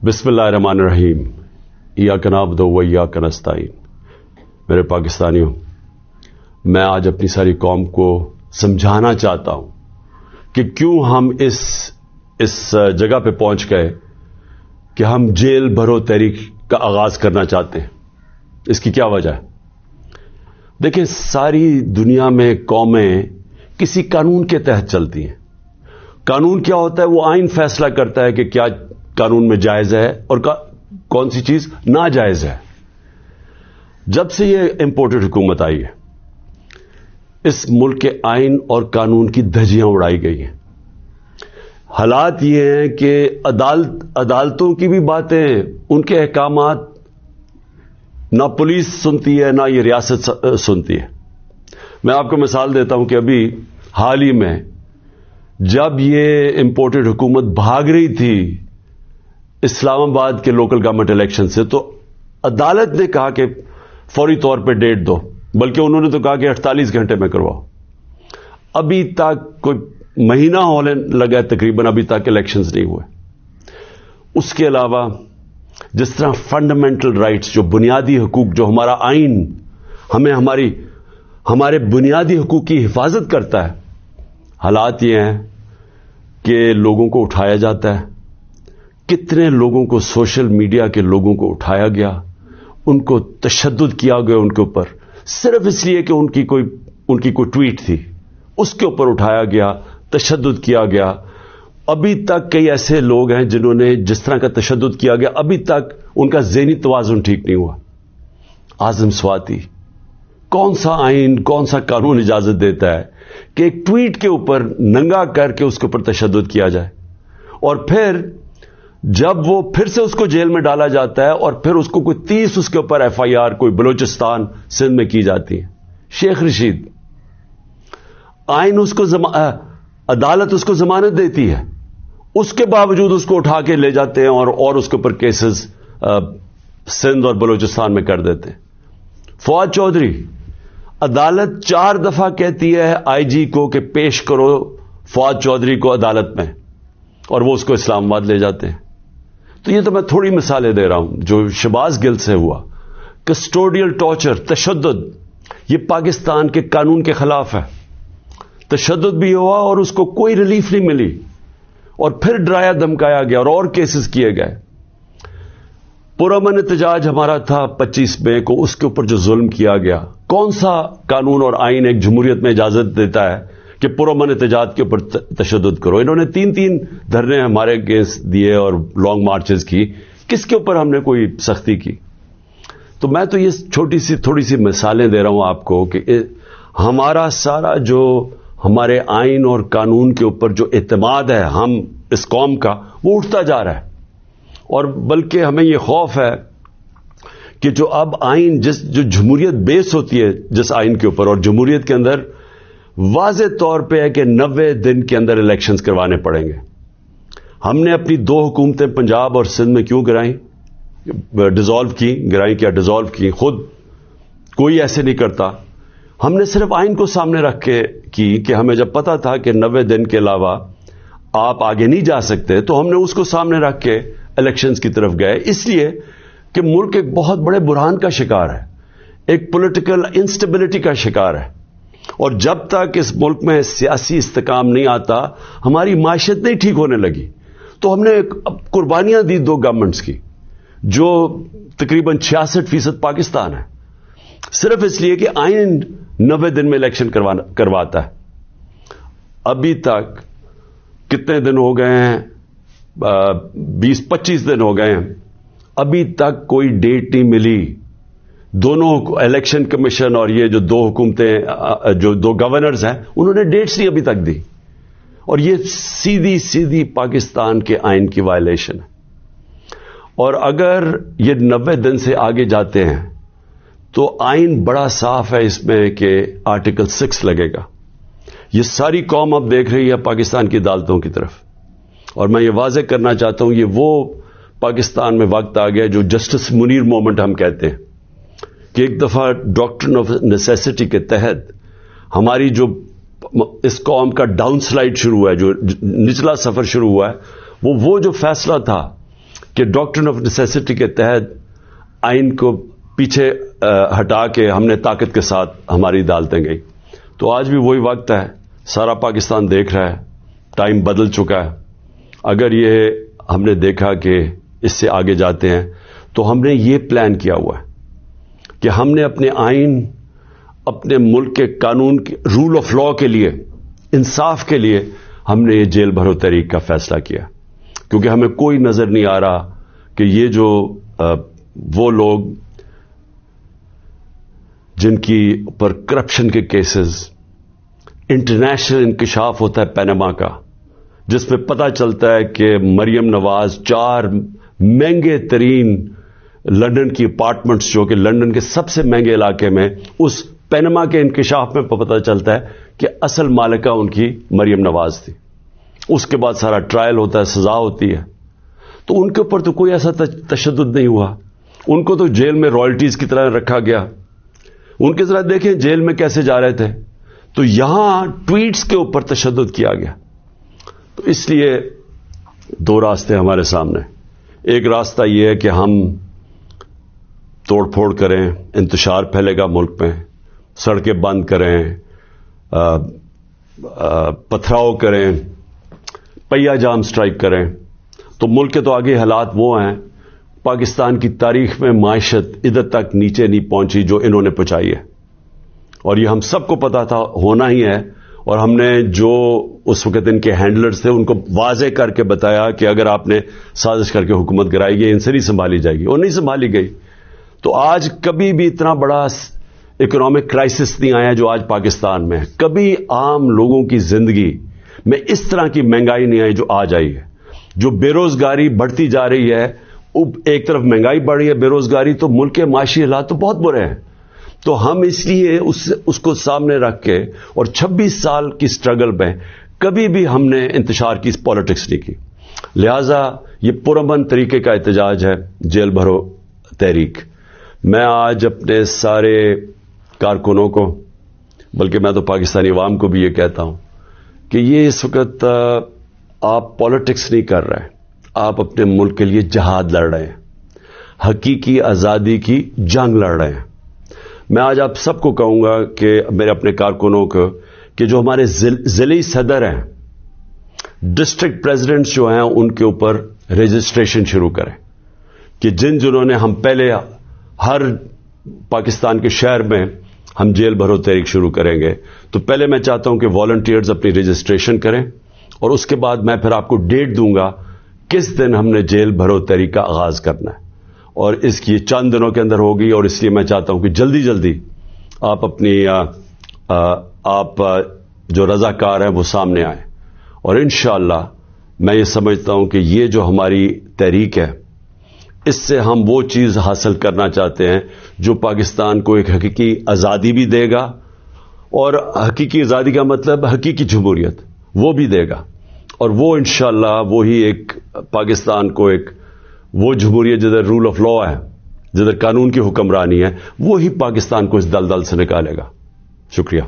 بسم اللہ الرحمن الرحیم ایاک نعبد و ایاک نستعین. میرے پاکستانیوں، میں آج اپنی ساری قوم کو سمجھانا چاہتا ہوں کہ کیوں ہم اس جگہ پہ پہنچ گئے کہ ہم جیل بھرو تحریک کا آغاز کرنا چاہتے ہیں. اس کی کیا وجہ ہے؟ دیکھیں، ساری دنیا میں قومیں کسی قانون کے تحت چلتی ہیں. قانون کیا ہوتا ہے؟ وہ آئین فیصلہ کرتا ہے کہ کیا قانون میں جائز ہے اور کون سی چیز ناجائز ہے. جب سے یہ امپورٹڈ حکومت آئی ہے، اس ملک کے آئین اور قانون کی دھجیاں اڑائی گئی ہیں. حالات یہ ہیں کہ عدالتوں کی بھی باتیں، ان کے احکامات نہ پولیس سنتی ہے نہ یہ ریاست سنتی ہے. میں آپ کو مثال دیتا ہوں کہ ابھی حال ہی میں جب یہ امپورٹڈ حکومت بھاگ رہی تھی اسلام آباد کے لوکل گورنمنٹ الیکشن سے، تو عدالت نے کہا کہ فوری طور پہ ڈیٹ دو، بلکہ انہوں نے تو کہا کہ 48 گھنٹے میں کرواؤ. ابھی تک کوئی مہینہ ہونے لگا ہے تقریباً، ابھی تک الیکشنز نہیں ہوئے. اس کے علاوہ جس طرح فنڈامنٹل رائٹس، جو بنیادی حقوق، جو ہمارا آئین ہمیں ہمارے بنیادی حقوق کی حفاظت کرتا ہے، حالات یہ ہیں کہ لوگوں کو اٹھایا جاتا ہے. کتنے لوگوں کو، سوشل میڈیا کے لوگوں کو اٹھایا گیا، ان کو تشدد کیا گیا ان کے اوپر، صرف اس لیے کہ ان کی کوئی ٹویٹ تھی، اس کے اوپر اٹھایا گیا، تشدد کیا گیا. ابھی تک کئی ایسے لوگ ہیں جنہوں نے جس طرح کا تشدد کیا گیا، ابھی تک ان کا ذہنی توازن ٹھیک نہیں ہوا. اعظم سواتی، کون سا آئین، کون سا قانون اجازت دیتا ہے کہ ایک ٹویٹ کے اوپر ننگا کر کے اس کے اوپر تشدد کیا جائے، اور پھر جب وہ پھر سے اس کو جیل میں ڈالا جاتا ہے اور پھر اس کو کوئی 30 اس کے اوپر FIR کوئی بلوچستان سندھ میں کی جاتی ہے. شیخ رشید، آئین اس کو عدالت اس کو ضمانت دیتی ہے، اس کے باوجود اس کو اٹھا کے لے جاتے ہیں اور اس کے اوپر کیسز سندھ اور بلوچستان میں کر دیتے ہیں. فواد چودھری، عدالت 4 دفعہ کہتی ہے IG کو کہ پیش کرو فواد چودھری کو عدالت میں، اور وہ اس کو اسلام آباد لے جاتے ہیں. تو یہ تو میں تھوڑی مثالیں دے رہا ہوں. جو شہباز گل سے ہوا، کسٹوڈیل ٹارچر، تشدد، یہ پاکستان کے قانون کے خلاف ہے. تشدد بھی ہوا اور اس کو کوئی ریلیف نہیں ملی، اور پھر ڈرایا دھمکایا گیا اور کیسز کیے گئے. پرامن احتجاج ہمارا تھا 25 مئی کو، اس کے اوپر جو ظلم کیا گیا، کون سا قانون اور آئین ایک جمہوریت میں اجازت دیتا ہے کہ پرامن احتجاج کے اوپر تشدد کرو؟ انہوں نے 3 دھرنے ہمارے اگینسٹ دیے اور لانگ مارچز کی. کس کے اوپر ہم نے کوئی سختی کی؟ تو میں تو یہ تھوڑی سی مثالیں دے رہا ہوں آپ کو کہ ہمارا سارا جو ہمارے آئین اور قانون کے اوپر جو اعتماد ہے ہم اس قوم کا، وہ اٹھتا جا رہا ہے. اور بلکہ ہمیں یہ خوف ہے کہ جو اب آئین جو جمہوریت بیس ہوتی ہے جس آئین کے اوپر، اور جمہوریت کے اندر واضح طور پہ ہے کہ 90 دن کے اندر الیکشنز کروانے پڑیں گے. ہم نے اپنی 2 حکومتیں پنجاب اور سندھ میں کیوں گرائیں؟ ڈیزالو کی خود کوئی ایسے نہیں کرتا. ہم نے صرف آئین کو سامنے رکھ کے کی کہ ہمیں جب پتا تھا کہ 90 دن کے علاوہ آپ آگے نہیں جا سکتے، تو ہم نے اس کو سامنے رکھ کے الیکشنز کی طرف گئے. اس لیے کہ ملک ایک بہت بڑے بحران کا شکار ہے، ایک پولیٹیکل انسٹیبلٹی کا شکار ہے. اور جب تک اس ملک میں سیاسی استحکام نہیں آتا، ہماری معیشت نہیں ٹھیک ہونے لگی. تو ہم نے قربانیاں دی 2 گورنمنٹس کی، جو تقریباً 66% پاکستان ہے، صرف اس لیے کہ آئین 90 دن میں الیکشن کرواتا ہے. ابھی تک کتنے دن ہو گئے ہیں؟ 20-25 دن ہو گئے ہیں، ابھی تک کوئی ڈیٹ نہیں ملی. دونوں الیکشن کمیشن اور یہ جو 2 حکومتیں، جو 2 گورنرز ہیں، انہوں نے ڈیٹس نہیں ابھی تک دی. اور یہ سیدھی پاکستان کے آئین کی وائلیشن ہے. اور اگر یہ 90 دن سے آگے جاتے ہیں تو آئین بڑا صاف ہے اس میں کہ آرٹیکل 6 لگے گا. یہ ساری قوم اب دیکھ رہی ہے پاکستان کی عدالتوں کی طرف. اور میں یہ واضح کرنا چاہتا ہوں، یہ وہ پاکستان میں وقت آ گیا جو جسٹس منیر مومنٹ ہم کہتے ہیں، کہ ایک دفعہ ڈاکٹرن آف نیسیسٹی کے تحت ہماری جو اس قوم کا ڈاؤن سلائڈ شروع ہوا ہے، جو نچلا سفر شروع ہوا ہے، وہ جو فیصلہ تھا کہ ڈاکٹرن آف نیسیسٹی کے تحت آئین کو پیچھے ہٹا کے ہم نے طاقت کے ساتھ ہماری عدالتیں گئی. تو آج بھی وہی وقت ہے, سارا پاکستان دیکھ رہا ہے, ٹائم بدل چکا ہے. اگر یہ ہم نے دیکھا کہ اس سے آگے جاتے ہیں تو ہم نے یہ پلان کیا ہوا ہے کہ ہم نے اپنے آئین, اپنے ملک کے قانون, رول آف لا کے لیے, انصاف کے لیے ہم نے یہ جیل بھرو تحریک کا فیصلہ کیا, کیونکہ ہمیں کوئی نظر نہیں آ رہا کہ یہ جو وہ لوگ جن کی پر کرپشن کے کیسز, انٹرنیشنل انکشاف ہوتا ہے پینما کا, جس میں پتہ چلتا ہے کہ مریم نواز 4 مہنگے ترین لندن کی اپارٹمنٹس, جو کہ لندن کے سب سے مہنگے علاقے میں, اس پینما کے انکشاف میں پتہ چلتا ہے کہ اصل مالکہ ان کی مریم نواز تھی. اس کے بعد سارا ٹرائل ہوتا ہے, سزا ہوتی ہے. تو ان کے اوپر تو کوئی ایسا تشدد نہیں ہوا, ان کو تو جیل میں رائلٹیز کی طرح رکھا گیا. ان کے ذرا دیکھیں جیل میں کیسے جا رہے تھے. تو یہاں ٹویٹس کے اوپر تشدد کیا گیا. تو اس لیے 2 راستے ہمارے سامنے. ایک راستہ یہ ہے کہ ہم توڑ پھوڑ کریں, انتشار پھیلے گا ملک میں, سڑکیں بند کریں, پتھراؤ کریں, پہیا جام سٹرائک کریں. تو ملک کے تو آگے حالات وہ ہیں, پاکستان کی تاریخ میں معیشت ادھر تک نیچے نہیں پہنچی جو انہوں نے پہنچائی ہے, اور یہ ہم سب کو پتا تھا ہونا ہی ہے. اور ہم نے جو اس وقت ان کے ہینڈلرز تھے ان کو واضح کر کے بتایا کہ اگر آپ نے سازش کر کے حکومت گرائی گئی, ان سے نہیں سنبھالی جائے گی, اور نہیں سنبھالی گئی. تو آج کبھی بھی اتنا بڑا اکنامک کرائسس نہیں آیا جو آج پاکستان میں ہے. کبھی عام لوگوں کی زندگی میں اس طرح کی مہنگائی نہیں آئی جو آج آئی ہے. جو بے روزگاری بڑھتی جا رہی ہے, ایک طرف مہنگائی بڑھ رہی ہے, بے روزگاری, تو ملک کے معاشی حالات تو بہت برے ہیں. تو ہم اس لیے اس کو سامنے رکھ کے, اور 26 سال کی سٹرگل میں کبھی بھی ہم نے انتشار کی پالیٹکس نہیں کی. لہذا یہ پرامن طریقے کا احتجاج ہے جیل بھرو تحریک. میں آج اپنے سارے کارکنوں کو, بلکہ میں تو پاکستانی عوام کو بھی یہ کہتا ہوں کہ یہ اس وقت آپ پالیٹکس نہیں کر رہے, آپ اپنے ملک کے لیے جہاد لڑ رہے ہیں, حقیقی آزادی کی جنگ لڑ رہے ہیں. میں آج آپ سب کو کہوں گا کہ میرے اپنے کارکنوں کو کہ جو ہمارے ضلعی صدر ہیں, ڈسٹرکٹ پریزیڈنٹس جو ہیں, ان کے اوپر رجسٹریشن شروع کریں کہ جنہوں نے ہم پہلے ہر پاکستان کے شہر میں ہم جیل بھرو تحریک شروع کریں گے. تو پہلے میں چاہتا ہوں کہ والنٹیئرز اپنی رجسٹریشن کریں, اور اس کے بعد میں پھر آپ کو ڈیٹ دوں گا کس دن ہم نے جیل بھرو تحریک کا آغاز کرنا ہے, اور اس کی چند دنوں کے اندر ہوگی. اور اس لیے میں چاہتا ہوں کہ جلدی جلدی آپ اپنی آپ جو رضاکار ہیں وہ سامنے آئیں. اور انشاءاللہ میں یہ سمجھتا ہوں کہ یہ جو ہماری تحریک ہے, اس سے ہم وہ چیز حاصل کرنا چاہتے ہیں جو پاکستان کو ایک حقیقی آزادی بھی دے گا, اور حقیقی آزادی کا مطلب حقیقی جمہوریت وہ بھی دے گا. اور وہ انشاءاللہ وہی ایک پاکستان کو ایک وہ جمہوریت جدھر رول آف لا ہے, جدھر قانون کی حکمرانی ہے, وہی پاکستان کو اس دلدل سے نکالے گا. شکریہ.